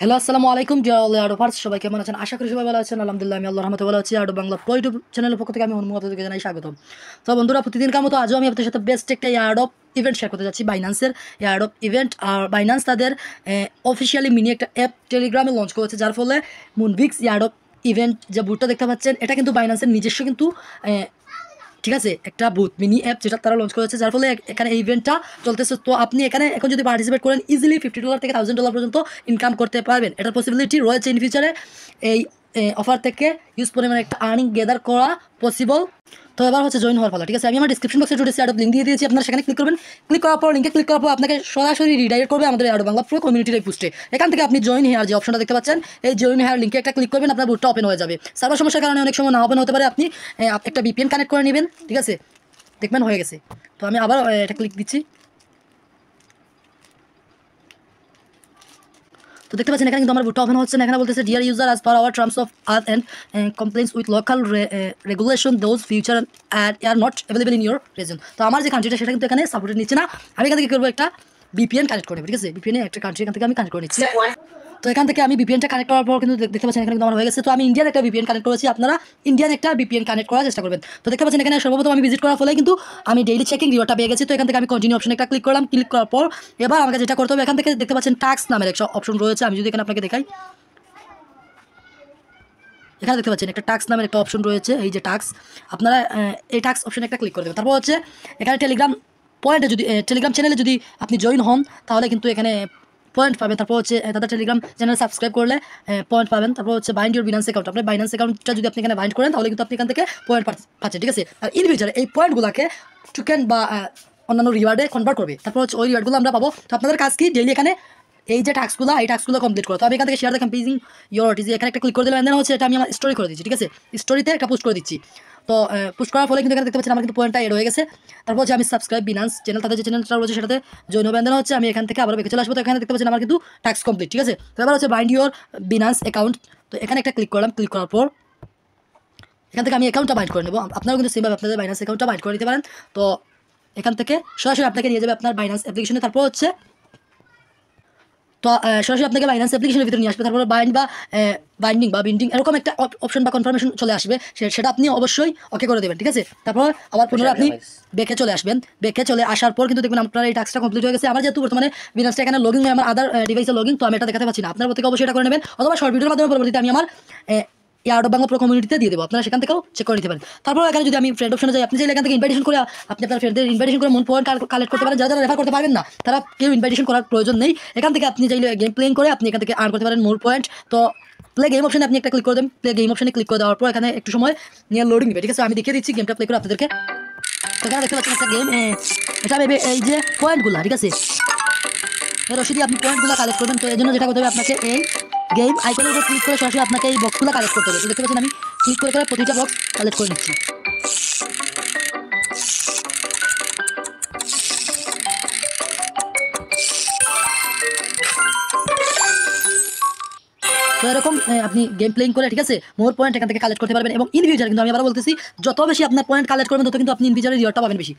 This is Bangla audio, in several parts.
হ্যালো, আসসালামু আলাইকুম ডিয়ার অল আডোভার্স, সবাই কেমন আছেন? আশা করি সবাই ভালো আছেন। আলহামদুলিল্লাহ, আমি আল্লাহর রহমতে ভালো আছি। আডো বাংলা প্রো ইউটিউব চ্যানেলের পক্ষ থেকে আমি অনুমতি থেকে জানাই স্বাগতম। তো বন্ধুরা, প্রতিদিনকার মতো আজও আমি আপনাদের সাথে বেস্ট একটা ইয়ারডপ ইভেন্ট শেয়ার করতে যাচ্ছি। বাইন্যান্সের ইয়ারডপ ইভেন্ট। আর বাইন্যান্স তাদের অফিসিয়ালি মিনি একটা অ্যাপ টেলিগ্রামে লঞ্চ করেছে, যার ফলে মুনভিক্স ইয়ারডপ ইভেন্ট যে বুটটা দেখতে পাচ্ছেন, এটা কিন্তু বাইন্যান্সের নিজস্ব কিন্তু ঠিক আছে একটা বুথ মিনি অ্যাপ যেটা তারা লঞ্চ করেছে, যার ফলে এখানে এই ইভেন্টটা চলতেছে। তো আপনি এখানে এখন যদি পার্টিসিপেট করেন, ইজিলি $50 থেকে $1000 পর্যন্ত ইনকাম করতে পারবেন। এটার পসিবিলিটি রয়েছে ইন ফিউচারে। এই অফার থেকে ইউজ পরিমাণে একটা আর্নিং গেদার করা পসিবল। তো এবার হচ্ছে জয়েন হওয়ার ফলে, ঠিক আছে? আমি আমার ডিসক্রিপশন বক্সে টোটাল অ্যাডপ লিঙ্ক দিয়ে দিয়েছি, আপনারা সেখানে ক্লিক করবেন। ক্লিক করার পর লিঙ্কে ক্লিক করার পর আপনাকে সরাসরি রিডাইরেক্ট করবে আমাদের অ্যাডো বাংলা প্রো কমিউনিটির এই পোস্টে। এখান থেকে আপনি জয়েন হেয়ার যে অপশনটা দেখতে পাচ্ছেন, এই জয়েন হেয়ার লিঙ্কে একটা ক্লিক করবেন, আপনার বুটটা ওপেন হয়ে যাবে। সার্ভার সমস্যার কারণে অনেক সময় না ওপেন হতে পারে, আপনি একটা VPN কানেক্ট করে নেবেন, ঠিক আছে? দেখবেন হয়ে গেছে। তো আমি আবার এটা ক্লিক দিচ্ছি। তো দেখতে পাচ্ছেন এখানে কিন্তু আমার বুটটা ওপেন হচ্ছে না। এখানে বলতেছে dear user, as per our terms of earth and compliance with local regulation those future are not available in your region. তো আমার যে কান্ট্রিটা সেটা কিন্তু এখানে সাপোর্টেড নিচ্ছে না। আমি এখান থেকে করবো একটা VPN কানেক্ট করে নেবো, ঠিক আছে? VPN একটা কান্ট্রি এখান থেকে আমি কানেক্ট করে নিচ্ছি। তো এখান থেকে আমি VPNটা কানেক্ট করার পর কিন্তু দেখতে পাচ্ছেন এখানে কিন্তু আমার হয়ে গেছে। তো আমি ইন্ডিয়ান একটা VPN কানেক্ট করেছি, আপনারা ইন্ডিয়ান একটা VPN কানেক্ট করার চেষ্টা করবেন। তো দেখতে পাচ্ছেন এখানে সর্বপ্রথম আমি ভিজিট করার ফলে কিন্তু আমি ডেইলি চেকিং রিওয়ার্ডটা পেয়ে গেছি। তো এখান থেকে আমি কন্টিনিউ অপশন একটা ক্লিক করলাম। ক্লিক করার পর এবার আমাকে যেটা করতে হবে, এখান থেকে দেখতে পাচ্ছেন টাস্ক নামের একটা অপশন রয়েছে। আমি যদি এখানে আপনাকে দেখাই, এখানে দেখতে পাচ্ছেন একটা টাস্ক নামের একটা অপশন রয়েছে, এই যে টাস্ক। আপনারা এই টাস্ক অপশনে একটা ক্লিক করে দেবেন। তারপর হচ্ছে এখানে টেলিগ্রাম পয়েন্টে যদি টেলিগ্রাম চ্যানেলে যদি আপনি জয়েন হন, তাহলে কিন্তু এখানে পয়েন্ট পাবেন। তারপর হচ্ছে তাদের টেলিগ্রাম চ্যানেল সাবস্ক্রাইব করলে পয়েন্ট পাবেন। তারপর হচ্ছে বাইন্ড ইউর বিনান্স অ্যাকাউন্ট, আপনার বাইন্যান্স অ্যাকাউন্টটা যদি আপনি এখানে বাইন্ড করেন, তাহলে কিন্তু আপনি এখান থেকে পয়েন্ট পাচ্ছেন, ঠিক আছে? আর ইন ফিউচারে এই পয়েন্টগুলোকে টোকেন বা অন্যান্য রিওয়ার্ডে কনভার্ট করবে। তারপর হচ্ছে ওই রিওয়ার্ডগুলো আমরা পাবো। তো আপনাদের কাজ কি, ডেইলি এখানে এই যে টাস্কগুলো কমপ্লিট করো। তো আমি এখান থেকে শেয়ার দ্য ক্যাম্পেইনিং ইয়োর যে এখানে একটা ক্লিক করে দিলাম, দেন হচ্ছে এটা আমি আমার স্টোরি করে দিচ্ছি, ঠিক আছে? স্টোরিতে একটা পোস্ট করে দিচ্ছি। তো পোস্ট করার ফলে কিন্তু এখানে দেখতে পাচ্ছেন আমার কিন্তু পয়েন্টটা এড হয়ে গেছে। তারপর হচ্ছে আমি সাবস্ক্রাইব বিনান্স চ্যানেল, তাদের যে চ্যানেলটা রয়েছে সেটাতে জয়েন হবে। দেন হচ্ছে আমি এখান থেকে আবার বেঁকে চলে আসবো। তো এখানে দেখতে পাচ্ছেন আমার কিন্তু টাস্ক কমপ্লিট, ঠিক আছে? তো এবার হচ্ছে বাইন্ড ইউর বিনান্স অ্যাকাউন্ট। তো এখানে একটা ক্লিক করলাম। ক্লিক করার পর এখান থেকে আমি অ্যাকাউন্টটা বাইন্ড করে নেবো। আপনারাও কিন্তু সেমভাবে আপনাদের বাইন্যান্স অ্যাকাউন্টটা বাইন্ড করে নিতে পারেন। তো এখান থেকে সরাসরি আপনাকে নিয়ে যাবে আপনার বাইন্যান্স অ্যাপ্লিকেশনে। তারপর হচ্ছে তো সরাসরি আপনাকে বাইন্যান্স অ্যাপ্লিকেশনের ভিতরে নিয়ে আসবে। তারপরে বাইন্ডিং বা বিন্ডিং এরকম একটা অপশন বা কনফার্মেশন চলে আসবে, সেটা আপনি অবশ্যই ওকে করে দেবেন, ঠিক আছে? তারপর আবার পুনরায় আপনি বেঁকে চলে আসবেন। বেঁকে চলে আসার পর কিন্তু দেখবেন আপনার এই টাস্কটা কমপ্লিট হয়ে গেছে। আমার যেহেতু বর্তমানে বিনান্সটা এখানে লগিং হয়, আমার আদার ডিভাইসে লগিং, তো আমি এটা দেখাতে পাচ্ছি না। আপনার প্রত্যেকে অবশ্যই এটা করে নেবেন, অথবা শর্ট ভিডিওর মাধ্যমে পরবর্তীতে আমি আমার আউট অফ বাংলা প্রো কমিউনিটিতে দিয়ে দেবো, আপনারা সেখান থেকেও চেক করে নিতে পারেন। তারপর এখানে যদি আমি ফ্রেন্ড অপশনে যাই, আপনি চাইলে এখান থেকে ইনভাইটেশন করে আপনি আপনার ফ্রেন্ডদের ইনভাইটেশন করে মূল পয়েন্ট কালেক্ট করতে পারেন। যারা যারা রেফার করতে পারবেন না, তারা কেউ ইনভাইটেশন করার প্রয়োজন নেই। এখান থেকে আপনি চাইলে গেম প্লেইং করে আপনি এখান থেকে আর্ন করতে পারেন মোর পয়েন্ট। তো প্লে গেম অপশনে আপনি একটা ক্লিক করে দেন। প্লে গেম অপশনে ক্লিক করে দেওয়ার পর এখানে একটু সময় নিয়ে লোডিং নেবে, ঠিক আছে? আমি দেখিয়ে দিচ্ছি গেমটা প্লে করে আপনাদেরকে। এখানে দেখতে পাচ্ছেন একটা গেম, এটা ভেবে এই যে পয়েন্টগুলো, ঠিক আছে? এর রসিদি আপনি পয়েন্টগুলো কালেক্ট করবেন। তো এই জন্য যেটা করতে হবে, আপনাকে এই গেম আইকনের উপর ক্লিক করে সরাসরি আপনাকে এই বক্সগুলো কালেক্ট করতে হবে। তো দেখতে পাচ্ছেন আমি ক্লিক করে প্রতিটা বক্স কালেক্ট করে নিচ্ছি। তো এরকম আপনি গেম প্লেইং করে, ঠিক আছে, মোর পয়েন্ট এখান থেকে কালেক্ট করতে পারবেন। এবং ইন ফিউচার কিন্তু আমি আবার বলতেছি, যত বেশি আপনার পয়েন্ট কালেক্ট করবেন, তত কিন্তু আপনি ইন ফিউচারে রিওয়ার্ডটা পাবেন বেশি।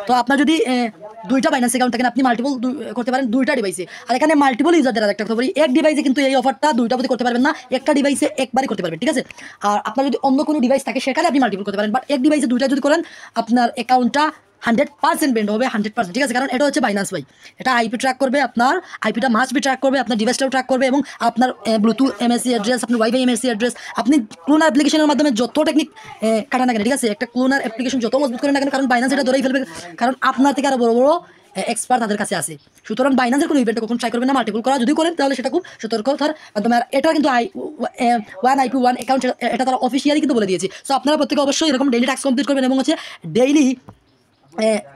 তো আপনার যদি দুইটা বাইন্যান্স অ্যাকাউন্ট থাকেন, আপনি মাল্টিপল করতে পারেন দুইটা ডিভাইসে। আর এখানে মাল্টিপল ইউজারদের একটা কথা বলি, এক ডিভাইসে কিন্তু এই অফারটা দুইটা প্রতি করতে পারবেন না, একটা ডিভাইসে একবারই করতে পারবেন, ঠিক আছে? আর আপনার যদি অন্য কোনো ডিভাইস থাকে, সেখানে আপনি মাল্টিপল করতে পারেন। বাট এক ডিভাইসে দুইটা যদি করেন, আপনার অ্যাকাউন্টটা 100% বেন্ড হবে, 100%, ঠিক আছে? কারণ এটা হচ্ছে বাইন্যান্স ভাই, এটা আইপি ট্র্যাক করবে, আপনার আইপিটা মাস্ট বি ট্র্যাক করবে, আপনার ডিভাইসটাও ট্র্যাক করবে, এবং আপনার ব্লুটুথ এমএসসি অ্যাড্রেস, আপনার ওয়াইফাই এমএসসি অ্যাড্রেস, আপনি ক্লোনার অ্যাপ্লিকেশনের মাধ্যমে যত টেকনিক কাটা না কেন, ঠিক আছে? একটা ক্লোনার অ্যাপ্লিকেশন যত মজবুত করেন না কেন, কারণ বাইন্যান্স এটা ধরেই ফেলবে, কারণ আপনার থেকে আরো বড় বড় এক্সপার্ট তাদের কাছে আছে। সুতরাং বাইন্যান্সের কোনো ইভেন্টে কখন ট্রাই করবেন না মাল্টিপল করা, যদি করেন তাহলে সেটা খুব সতর্কতার মাধ্যমে। আর এটা কিন্তু ওয়ান আইপি ওয়ান অ্যাকাউন্ট, এটা তারা অফিসিয়ালি কিন্তু বলে দিয়েছে। সো আপনারা প্রত্যেকে অবশ্যই এরকম ডেইলি টাস্ক কমপ্লিট করবেন, এবং হচ্ছে ডেইলি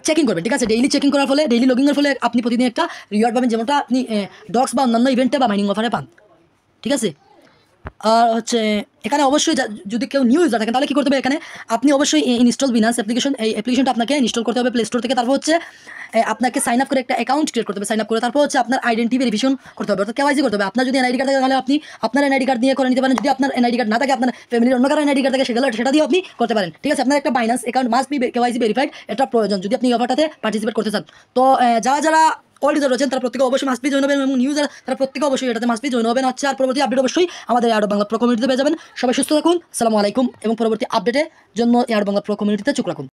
চেকিং করবেন, ঠিক আছে? ডেইলি চেকিং করার ফলে, ডেইলি লগিংয়ের ফলে আপনি প্রতিদিন একটা রিওয়ার্ড পাবেন, যেমনটা আপনি ডক্স বা অন্যান্য ইভেন্টে বা মাইনিং অফারে পান, ঠিক আছে? আর হচ্ছে এখানে অবশ্যই যদি কেউ নিউ ইউজার থাকেন, তাহলে কী করতে হবে, এখানে আপনি অবশ্যই ইনস্টল বিনান্স অ্যাপ্লিকেশন, এই অ্যাপ্লিকেশনটা আপনাকে ইনস্টল করতে হবে প্লে স্টোর থেকে। তারপর হচ্ছে আপনাকে সাইন আপ করে একটা অ্যাকাউন্ট ক্রিয়েট করতে হবে। সাইন আপ করে তারপর হচ্ছে আপনার আইডেন্টি ভেরিফিকেশন করতে হবে, অর্থাৎ কেওয়াইসি করতে হবে। আপনার যদি এনআইডি কার্ড থাকে, তাহলে আপনি আপনার এনআইডি কার্ড দিয়ে করে নিতে পারেন। যদি আপনার এনআইডি কার্ড না থাকে, আপনার ফ্যামিলির অন্য কারো এনআইডি কার্ড থাকে, সেটা দিয়ে আপনি করতে পারেন, ঠিক আছে? আপনার একটা Binance account must be KYC verified, এটা প্রয়োজন যদি আপনি এই অফারটাতে পার্টিসিপেট করতে চান। তো যারা যারা অলরেডি যারা রয়েছেন তারা প্রত্যেকে অবশ্যই মাস্ট বি জয়েন হবেন, এবং নিউজ তারা প্রত্যেকে অবশ্যই এটাতে মাস্ট বি জয়েন হবেন। আচ্ছা, আর পরবর্তী আপডেট অবশ্যই আমাদের এয়ার বাংলা প্রো কমিউনিটিতে পেয়ে যাবেন। সবাই সুস্থ থাকুন, আসসালামু আলাইকুম, এবং পরবর্তী আপডেটের জন্য এয়ার বাংলা প্রো কমিউনিটিতে চোখ রাখুন।